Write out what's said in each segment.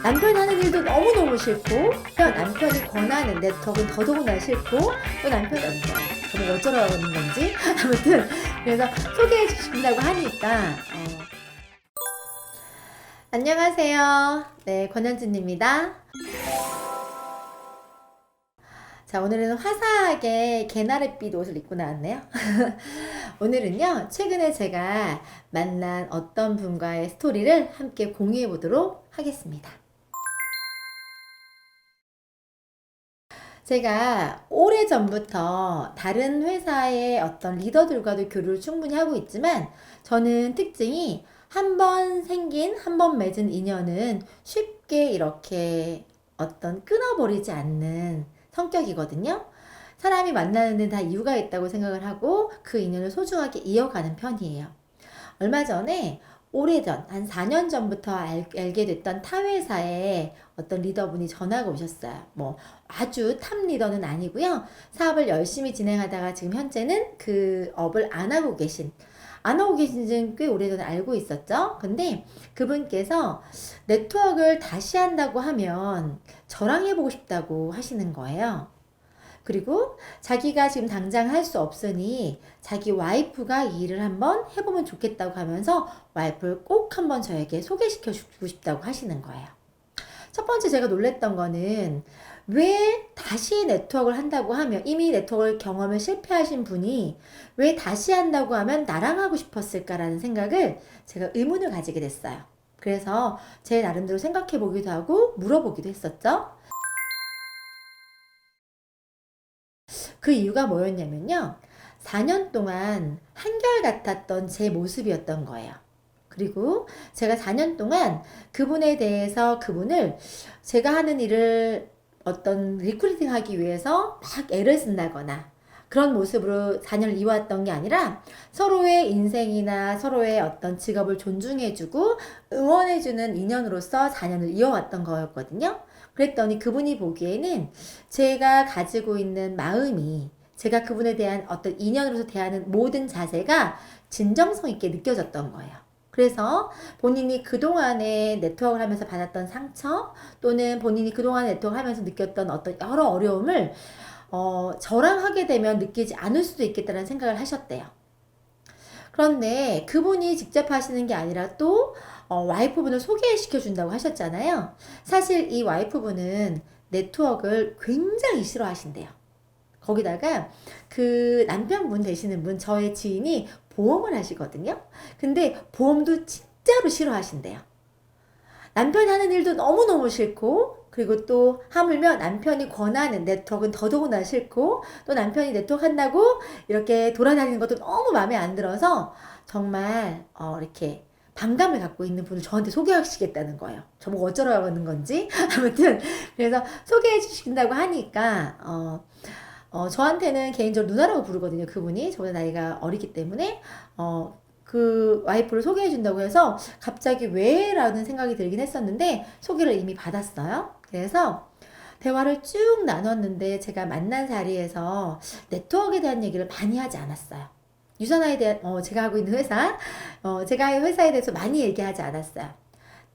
남편이 하는 일도 너무너무 싫고, 또 남편이 권하는 네트워크는 더더군다나 싫고, 또 남편이 저는 어쩌라는 건지 아무튼 그래서 소개해 주신다고 하니까 안녕하세요. 네, 권현진입니다. 자, 오늘은 화사하게 개나리빛 옷을 입고 나왔네요. 오늘은요, 최근에 제가 만난 어떤 분과의 스토리를 함께 공유해 보도록 하겠습니다. 제가 오래전부터 다른 회사의 어떤 리더들과도 교류를 충분히 하고 있지만, 저는 특징이 한 번 생긴, 한 번 맺은 인연은 쉽게 이렇게 어떤 끊어버리지 않는 성격이거든요. 사람이 만나는 데는 다 이유가 있다고 생각을 하고 그 인연을 소중하게 이어가는 편이에요. 얼마 전에 오래전, 한 4년 전부터 알게 됐던 타 회사의 어떤 리더분이 전화가 오셨어요. 뭐 아주 탑 리더는 아니고요. 사업을 열심히 진행하다가 지금 현재는 그 업을 안 하고 계신 지는 꽤 오래전에 알고 있었죠. 근데 그분께서 네트워크를 다시 한다고 하면 저랑 해보고 싶다고 하시는 거예요. 그리고 자기가 지금 당장 할 수 없으니 자기 와이프가 이 일을 한번 해보면 좋겠다고 하면서 와이프를 꼭 한번 저에게 소개시켜 주고 싶다고 하시는 거예요. 첫 번째 제가 놀랬던 거는 왜 다시 네트워크를 한다고 하면 이미 네트워크 경험을 실패하신 분이 왜 다시 한다고 하면 나랑 하고 싶었을까라는 생각을 제가 의문을 가지게 됐어요. 그래서 제 나름대로 생각해 보기도 하고 물어보기도 했었죠. 그 이유가 뭐였냐면요. 4년 동안 한결같았던 제 모습이었던 거예요. 그리고 제가 4년 동안 그분에 대해서 그분을 제가 하는 일을 어떤 리크루팅 하기 위해서 막 애를 쓴다거나 그런 모습으로 4년을 이어왔던 게 아니라 서로의 인생이나 서로의 어떤 직업을 존중해주고 응원해주는 인연으로서 4년을 이어왔던 거였거든요. 그랬더니 그분이 보기에는 제가 가지고 있는 마음이 제가 그분에 대한 어떤 인연으로서 대하는 모든 자세가 진정성 있게 느껴졌던 거예요. 그래서 본인이 그동안에 네트워크를 하면서 받았던 상처 또는 본인이 그동안에 네트워크를 하면서 느꼈던 어떤 여러 어려움을 저랑 하게 되면 느끼지 않을 수도 있겠다는 생각을 하셨대요. 그런데 그분이 직접 하시는 게 아니라 또 와이프분을 소개시켜 준다고 하셨잖아요. 사실 이 와이프분은 네트워크를 굉장히 싫어하신대요. 거기다가 그 남편분 되시는 분, 저의 지인이 보험을 하시거든요. 근데 보험도 진짜로 싫어하신대요. 남편이 하는 일도 너무너무 싫고, 그리고 또 하물며 남편이 권하는 네트워크는 더더군다나 싫고, 또 남편이 네트워크 한다고 이렇게 돌아다니는 것도 너무 마음에 안 들어서 정말 이렇게 반감을 갖고 있는 분을 저한테 소개하시겠다는 거예요. 저보고 어쩌라고 하는 건지. 아무튼 그래서 소개해 주신다고 하니까 저한테는 개인적으로 누나라고 부르거든요. 그분이 저보다 나이가 어리기 때문에 그 와이프를 소개해 준다고 해서 갑자기 왜? 라는 생각이 들긴 했었는데 소개를 이미 받았어요. 그래서 대화를 쭉 나눴는데 제가 만난 자리에서 네트워크에 대한 얘기를 많이 하지 않았어요. 유산화에 대한 제가 하고 있는 회사 제가 회사에 대해서 많이 얘기하지 않았어요.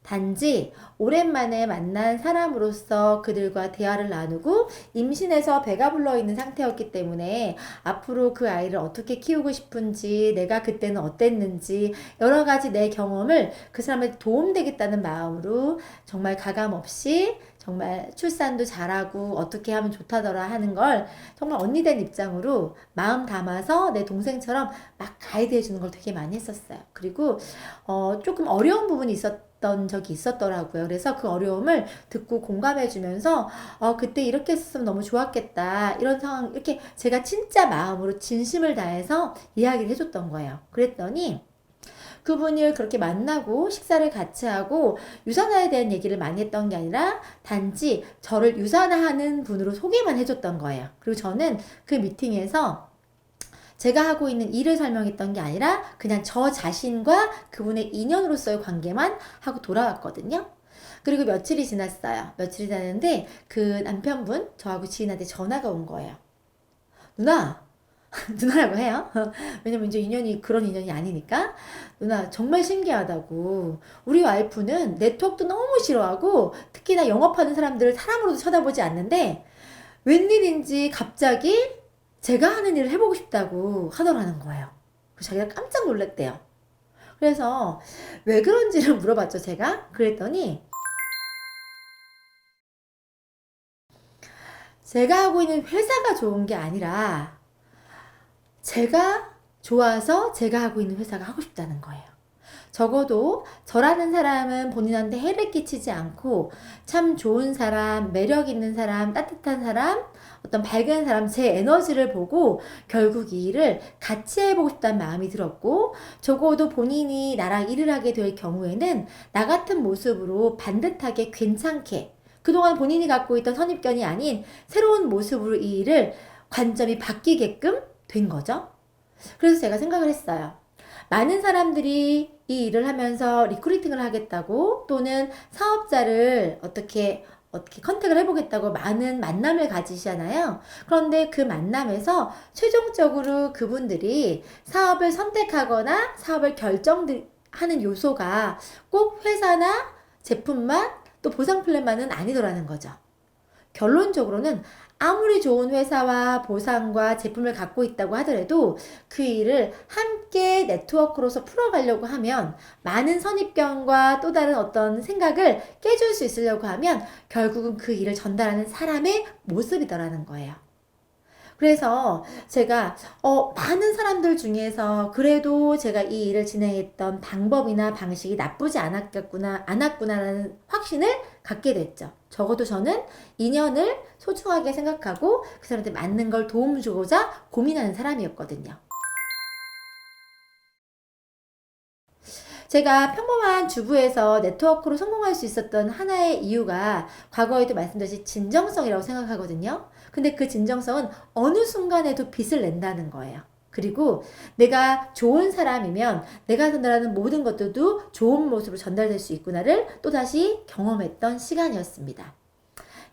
단지 오랜만에 만난 사람으로서 그들과 대화를 나누고 임신해서 배가 불러 있는 상태였기 때문에 앞으로 그 아이를 어떻게 키우고 싶은지 내가 그때는 어땠는지 여러 가지 내 경험을 그 사람한테 도움되겠다는 마음으로 정말 가감 없이 정말 출산도 잘하고 어떻게 하면 좋다더라 하는 걸 정말 언니 된 입장으로 마음 담아서 내 동생처럼 막 가이드 해주는 걸 되게 많이 했었어요. 그리고 조금 어려운 부분이 있었던 적이 있었더라고요. 그래서 그 어려움을 듣고 공감해주면서 그때 이렇게 했으면 너무 좋았겠다 이런 상황 이렇게 제가 진짜 마음으로 진심을 다해서 이야기를 해줬던 거예요. 그랬더니 그분을 그렇게 만나고 식사를 같이 하고 유산화에 대한 얘기를 많이 했던 게 아니라 단지 저를 유산화하는 분으로 소개만 해줬던 거예요. 그리고 저는 그 미팅에서 제가 하고 있는 일을 설명했던 게 아니라 그냥 저 자신과 그분의 인연으로서의 관계만 하고 돌아왔거든요. 그리고 며칠이 지났어요. 며칠이 지났는데 그 남편분, 저하고 지인한테 전화가 온 거예요. 누나, 누나라고 해요. 왜냐면 이제 인연이 그런 인연이 아니니까. 누나 정말 신기하다고. 우리 와이프는 네트워크도 너무 싫어하고 특히나 영업하는 사람들을 사람으로도 쳐다보지 않는데 웬일인지 갑자기 제가 하는 일을 해보고 싶다고 하더라는 거예요. 그래서 자기가 깜짝 놀랐대요. 그래서 왜 그런지를 물어봤죠, 제가. 그랬더니 제가 하고 있는 회사가 좋은 게 아니라 제가 좋아서 제가 하고 있는 회사가 하고 싶다는 거예요. 적어도 저라는 사람은 본인한테 해를 끼치지 않고 참 좋은 사람, 매력 있는 사람, 따뜻한 사람, 어떤 밝은 사람, 제 에너지를 보고 결국 이 일을 같이 해보고 싶다는 마음이 들었고, 적어도 본인이 나랑 일을 하게 될 경우에는 나 같은 모습으로 반듯하게 괜찮게 그동안 본인이 갖고 있던 선입견이 아닌 새로운 모습으로 이 일을 관점이 바뀌게끔 된 거죠. 그래서 제가 생각을 했어요. 많은 사람들이 이 일을 하면서 리크루팅을 하겠다고 또는 사업자를 어떻게 컨택을 해보겠다고 많은 만남을 가지시잖아요. 그런데 그 만남에서 최종적으로 그분들이 사업을 선택하거나 사업을 결정하는 요소가 꼭 회사나 제품만 또 보상 플랜만은 아니더라는 거죠. 결론적으로는 아무리 좋은 회사와 보상과 제품을 갖고 있다고 하더라도 그 일을 함께 네트워크로서 풀어가려고 하면 많은 선입견과 또 다른 어떤 생각을 깨줄 수 있으려고 하면 결국은 그 일을 전달하는 사람의 모습이더라는 거예요. 그래서 제가 많은 사람들 중에서 그래도 제가 이 일을 진행했던 방법이나 방식이 나쁘지 않았구나라는 확신을 갖게 됐죠. 적어도 저는 인연을 소중하게 생각하고 그 사람한테 맞는 걸 도움 주고자 고민하는 사람이었거든요. 제가 평범한 주부에서 네트워크로 성공할 수 있었던 하나의 이유가 과거에도 말씀드렸듯이 진정성이라고 생각하거든요. 근데 그 진정성은 어느 순간에도 빛을 낸다는 거예요. 그리고 내가 좋은 사람이면 내가 전달하는 모든 것들도 좋은 모습으로 전달될 수 있구나를 또다시 경험했던 시간이었습니다.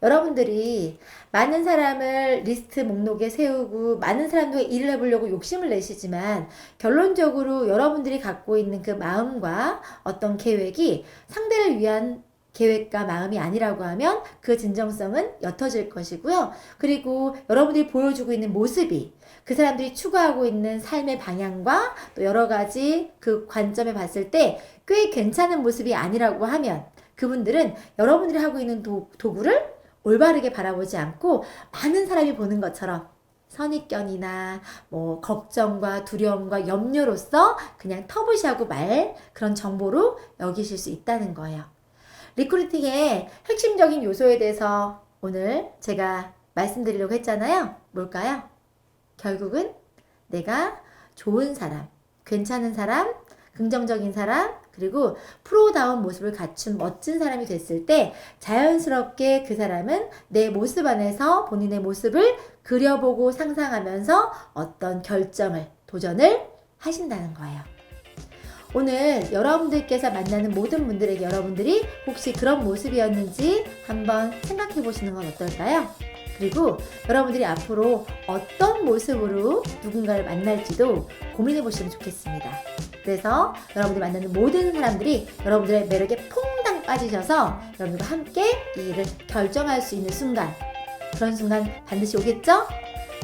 여러분들이 많은 사람을 리스트 목록에 세우고 많은 사람들과 일을 해보려고 욕심을 내시지만 결론적으로 여러분들이 갖고 있는 그 마음과 어떤 계획이 상대를 위한 계획과 마음이 아니라고 하면 그 진정성은 옅어질 것이고요. 그리고 여러분들이 보여주고 있는 모습이 그 사람들이 추구하고 있는 삶의 방향과 또 여러 가지 그 관점에 봤을 때 꽤 괜찮은 모습이 아니라고 하면 그분들은 여러분들이 하고 있는 도구를 올바르게 바라보지 않고 많은 사람이 보는 것처럼 선입견이나 걱정과 두려움과 염려로서 그냥 터부시하고 말 그런 정보로 여기실 수 있다는 거예요. 리크루팅의 핵심적인 요소에 대해서 오늘 제가 말씀드리려고 했잖아요. 뭘까요? 결국은 내가 좋은 사람, 괜찮은 사람, 긍정적인 사람, 그리고 프로다운 모습을 갖춘 멋진 사람이 됐을 때 자연스럽게 그 사람은 내 모습 안에서 본인의 모습을 그려보고 상상하면서 어떤 결정을, 도전을 하신다는 거예요. 오늘 여러분들께서 만나는 모든 분들에게 여러분들이 혹시 그런 모습이었는지 한번 생각해 보시는 건 어떨까요? 그리고 여러분들이 앞으로 어떤 모습으로 누군가를 만날지도 고민해 보시면 좋겠습니다. 그래서 여러분들이 만나는 모든 사람들이 여러분들의 매력에 퐁당 빠지셔서 여러분들과 함께 이 일을 결정할 수 있는 순간, 그런 순간 반드시 오겠죠?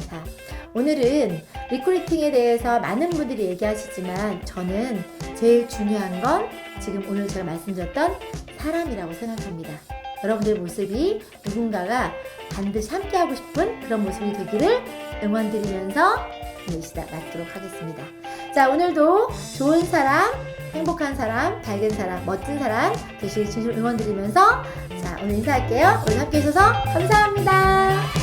자, 오늘은 리크루팅에 대해서 많은 분들이 얘기하시지만 저는 제일 중요한 건 지금 오늘 제가 말씀드렸던 사람이라고 생각합니다. 여러분들의 모습이 누군가가 반드시 함께하고 싶은 그런 모습이 되기를 응원드리면서 오늘 시작 마치도록 하겠습니다. 자, 오늘도 좋은 사람, 행복한 사람, 밝은 사람, 멋진 사람 되시길 진심으로 응원드리면서 자, 오늘 인사할게요. 오늘 함께 해주셔서 감사합니다.